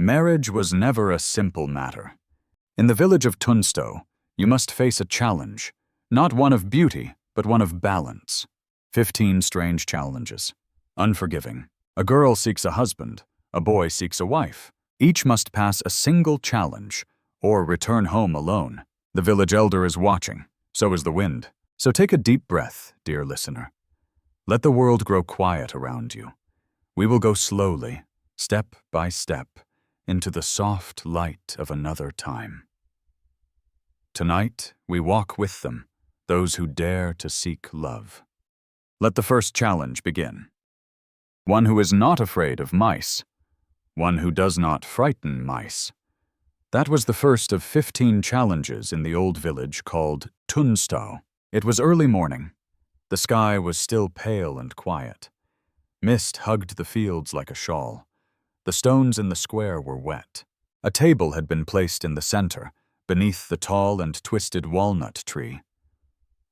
Marriage was never a simple matter. In the village of Tunsto, you must face a challenge, not one of beauty, but one of balance. 15 strange challenges. Unforgiving. A girl seeks a husband, a boy seeks a wife. Each must pass a single challenge, or return home alone. The village elder is watching, so is the wind. So take a deep breath, dear listener. Let the world grow quiet around you. We will go slowly, step by step, into the soft light of another time. Tonight, we walk with them, those who dare to seek love. Let the first challenge begin. One who is not afraid of mice. One who does not frighten mice. That was the first of 15 challenges in the old village called Tunsto. It was early morning. The sky was still pale and quiet. Mist hugged the fields like a shawl. The stones in the square were wet. A table had been placed in the center, beneath the tall and twisted walnut tree.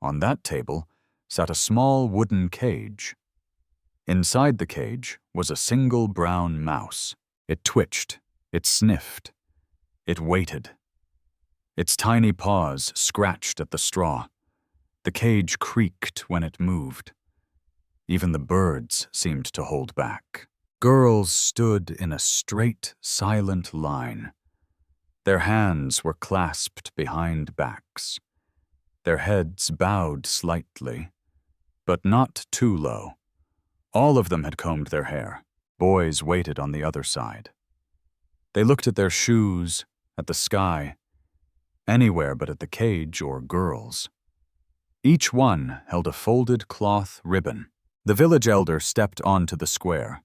On that table sat a small wooden cage. Inside the cage was a single brown mouse. It twitched, it sniffed, it waited. Its tiny paws scratched at the straw. The cage creaked when it moved. Even the birds seemed to hold back. Girls stood in a straight, silent line. Their hands were clasped behind backs. Their heads bowed slightly, but not too low. All of them had combed their hair. Boys waited on the other side. They looked at their shoes, at the sky, anywhere but at the cage or girls. Each one held a folded cloth ribbon. The village elder stepped onto the square.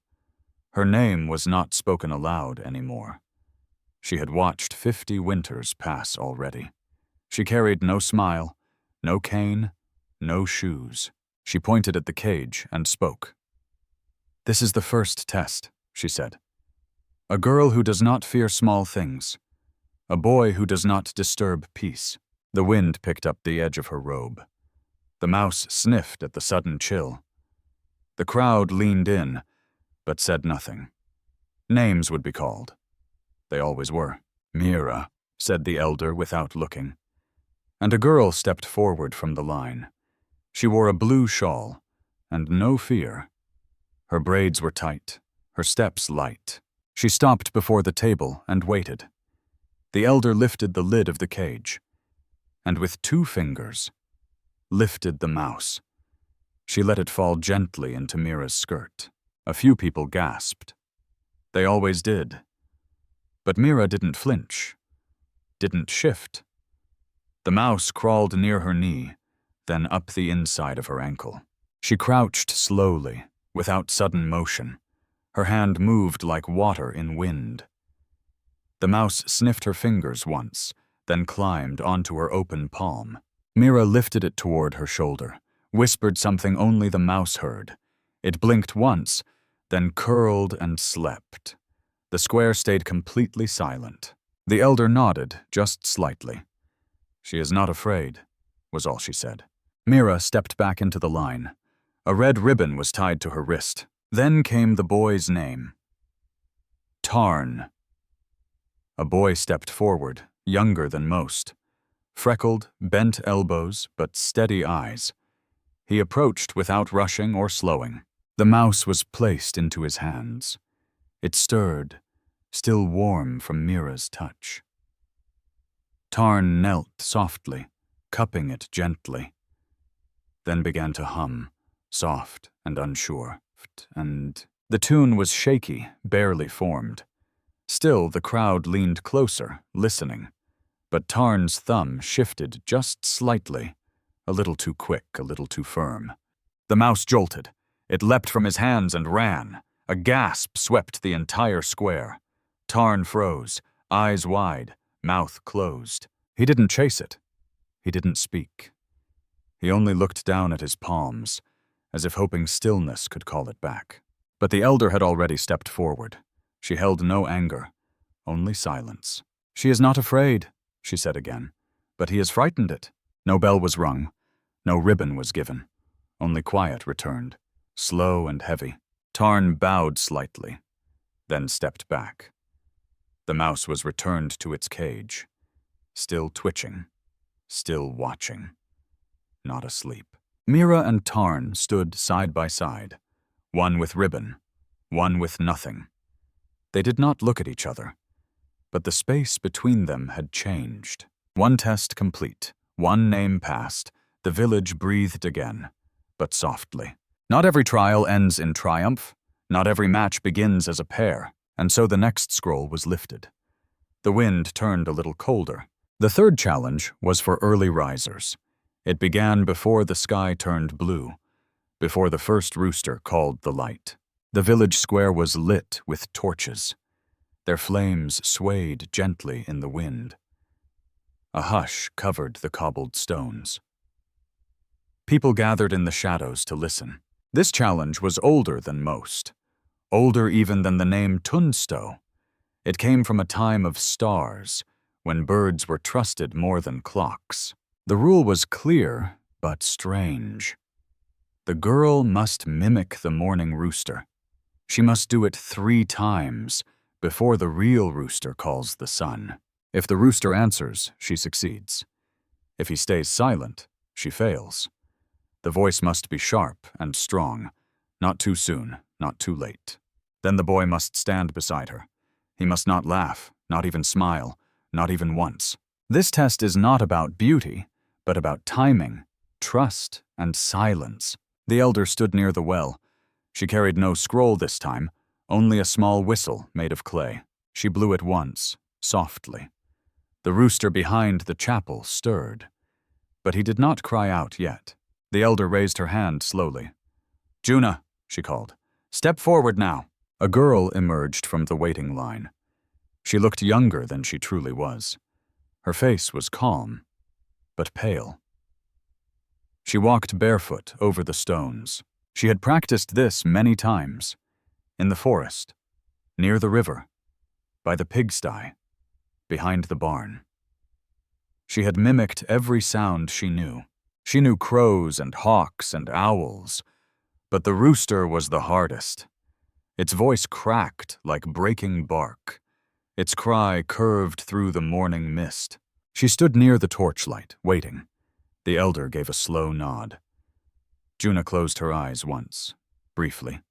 Her name was not spoken aloud anymore. She had watched 50 winters pass already. She carried no smile, no cane, no shoes. She pointed at the cage and spoke. "This is the first test," she said. "A girl who does not fear small things. A boy who does not disturb peace." The wind picked up the edge of her robe. The mouse sniffed at the sudden chill. The crowd leaned in, but said nothing. Names would be called. They always were. "Mira," said the elder without looking. And a girl stepped forward from the line. She wore a blue shawl, and no fear. Her braids were tight, her steps light. She stopped before the table and waited. The elder lifted the lid of the cage, and with 2 fingers, lifted the mouse. She let it fall gently into Mira's skirt. A few people gasped. They always did. But Mira didn't flinch, didn't shift. The mouse crawled near her knee, then up the inside of her ankle. She crouched slowly, without sudden motion. Her hand moved like water in wind. The mouse sniffed her fingers once, then climbed onto her open palm. Mira lifted it toward her shoulder, whispered something only the mouse heard. It blinked once, then curled and slept. The square stayed completely silent. The elder nodded, just slightly. "She is not afraid," was all she said. Mira stepped back into the line. A red ribbon was tied to her wrist. Then came the boy's name. Tarn. A boy stepped forward, younger than most. Freckled, bent elbows, but steady eyes. He approached without rushing or slowing. The mouse was placed into his hands. It stirred, still warm from Mira's touch. Tarn knelt softly, cupping it gently, then began to hum, soft and unsure, and the tune was shaky, barely formed. Still, the crowd leaned closer, listening, but Tarn's thumb shifted just slightly, a little too quick, a little too firm. The mouse jolted. It leapt from his hands and ran. A gasp swept the entire square. Tarn froze, eyes wide, mouth closed. He didn't chase it. He didn't speak. He only looked down at his palms, as if hoping stillness could call it back. But the elder had already stepped forward. She held no anger, only silence. "She is not afraid," she said again, "but he has frightened it." No bell was rung, no ribbon was given. Only quiet returned, slow and heavy. Tarn bowed slightly, then stepped back. The mouse was returned to its cage, still twitching, still watching, not asleep. Mira and Tarn stood side by side, one with ribbon, one with nothing. They did not look at each other, but the space between them had changed. One test complete, one name passed, the village breathed again, but softly. Not every trial ends in triumph, not every match begins as a pair, and so the next scroll was lifted. The wind turned a little colder. The third challenge was for early risers. It began before the sky turned blue, before the first rooster called the light. The village square was lit with torches. Their flames swayed gently in the wind. A hush covered the cobbled stones. People gathered in the shadows to listen. This challenge was older than most, older even than the name Tunsto. It came from a time of stars, when birds were trusted more than clocks. The rule was clear, but strange. The girl must mimic the morning rooster. She must do it 3 times before the real rooster calls the sun. If the rooster answers, she succeeds. If he stays silent, she fails. The voice must be sharp and strong, not too soon, not too late. Then the boy must stand beside her. He must not laugh, not even smile, not even once. This test is not about beauty, but about timing, trust, and silence. The elder stood near the well. She carried no scroll this time, only a small whistle made of clay. She blew it once, softly. The rooster behind the chapel stirred, but he did not cry out yet. The elder raised her hand slowly. "Juna," she called, "step forward now." A girl emerged from the waiting line. She looked younger than she truly was. Her face was calm, but pale. She walked barefoot over the stones. She had practiced this many times. In the forest, near the river, by the pigsty, behind the barn. She had mimicked every sound she knew. She knew crows and hawks and owls, but the rooster was the hardest. Its voice cracked like breaking bark. Its cry curved through the morning mist. She stood near the torchlight, waiting. The elder gave a slow nod. Juna closed her eyes once, briefly,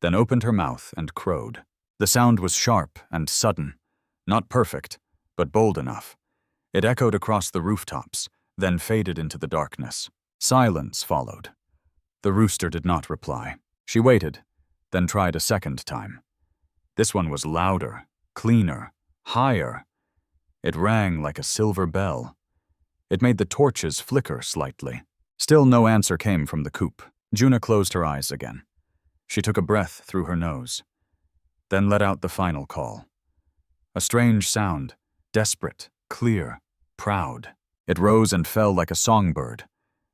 then opened her mouth and crowed. The sound was sharp and sudden, not perfect, but bold enough. It echoed across the rooftops, then faded into the darkness. Silence followed. The rooster did not reply. She waited, then tried a second time. This one was louder, cleaner, higher. It rang like a silver bell. It made the torches flicker slightly. Still no answer came from the coop. Juna closed her eyes again. She took a breath through her nose, then let out the final call. A strange sound, desperate, clear, proud. It rose and fell like a songbird,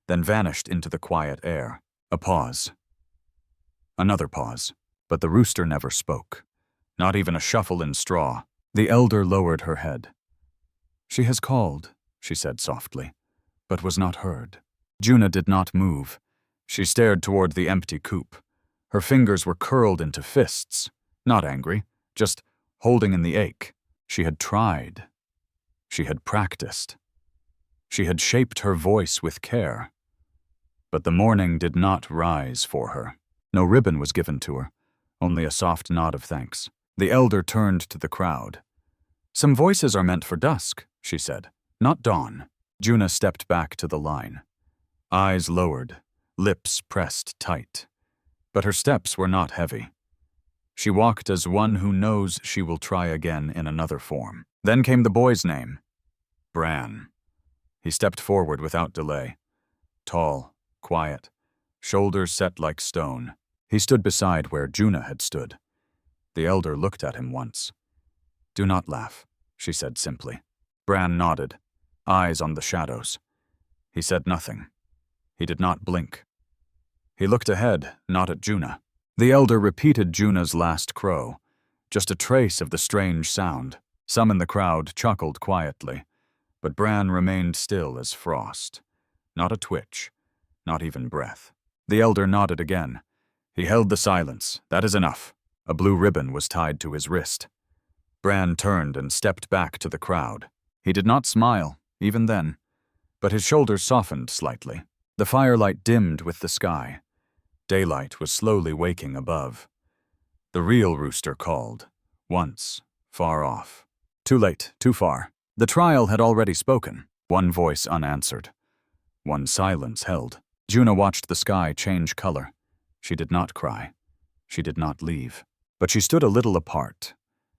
then vanished into the quiet air. A pause. Another pause, but the rooster never spoke. Not even a shuffle in straw. The elder lowered her head. "She has called," she said softly, but was not heard. Juna did not move. She stared toward the empty coop. Her fingers were curled into fists, not angry, just holding in the ache. She had tried. She had practiced. She had shaped her voice with care. But the morning did not rise for her. No ribbon was given to her, only a soft nod of thanks. The elder turned to the crowd. "Some voices are meant for dusk," she said, "not dawn." Juna stepped back to the line. Eyes lowered, lips pressed tight. But her steps were not heavy. She walked as one who knows she will try again in another form. Then came the boy's name, Bran. He stepped forward without delay. Tall, quiet, shoulders set like stone. He stood beside where Juna had stood. The elder looked at him once. "Do not laugh," she said simply. Bran nodded, eyes on the shadows. He said nothing. He did not blink. He looked ahead, not at Juna. The elder repeated Juna's last crow, just a trace of the strange sound. Some in the crowd chuckled quietly, but Bran remained still as frost. Not a twitch, not even breath. The elder nodded again. He held the silence. "That is enough." A blue ribbon was tied to his wrist. Bran turned and stepped back to the crowd. He did not smile, even then, but his shoulders softened slightly. The firelight dimmed with the sky. Daylight was slowly waking above. The real rooster called, once, far off. Too late, too far. The trial had already spoken, one voice unanswered. One silence held. Juna watched the sky change color. She did not cry. She did not leave. But she stood a little apart,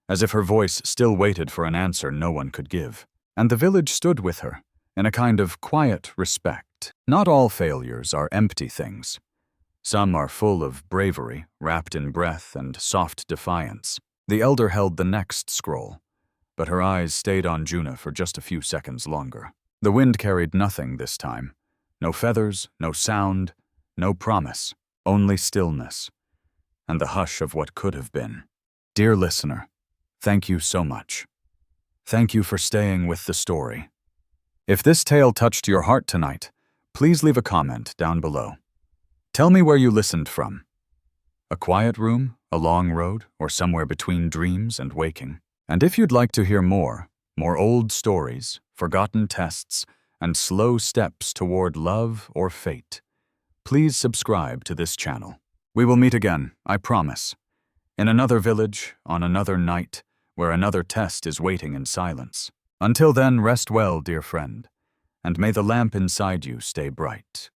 as if her voice still waited for an answer no one could give. And the village stood with her, in a kind of quiet respect. Not all failures are empty things. Some are full of bravery, wrapped in breath and soft defiance. The elder held the next scroll, but her eyes stayed on Juna for just a few seconds longer. The wind carried nothing this time. No feathers, no sound, no promise, only stillness, and the hush of what could have been. Dear listener, thank you so much. Thank you for staying with the story. If this tale touched your heart tonight, please leave a comment down below. Tell me where you listened from. A quiet room, a long road, or somewhere between dreams and waking. And if you'd like to hear more old stories, forgotten tests, and slow steps toward love or fate, please subscribe to this channel. We will meet again, I promise, in another village, on another night, where another test is waiting in silence. Until then, rest well, dear friend, and may the lamp inside you stay bright.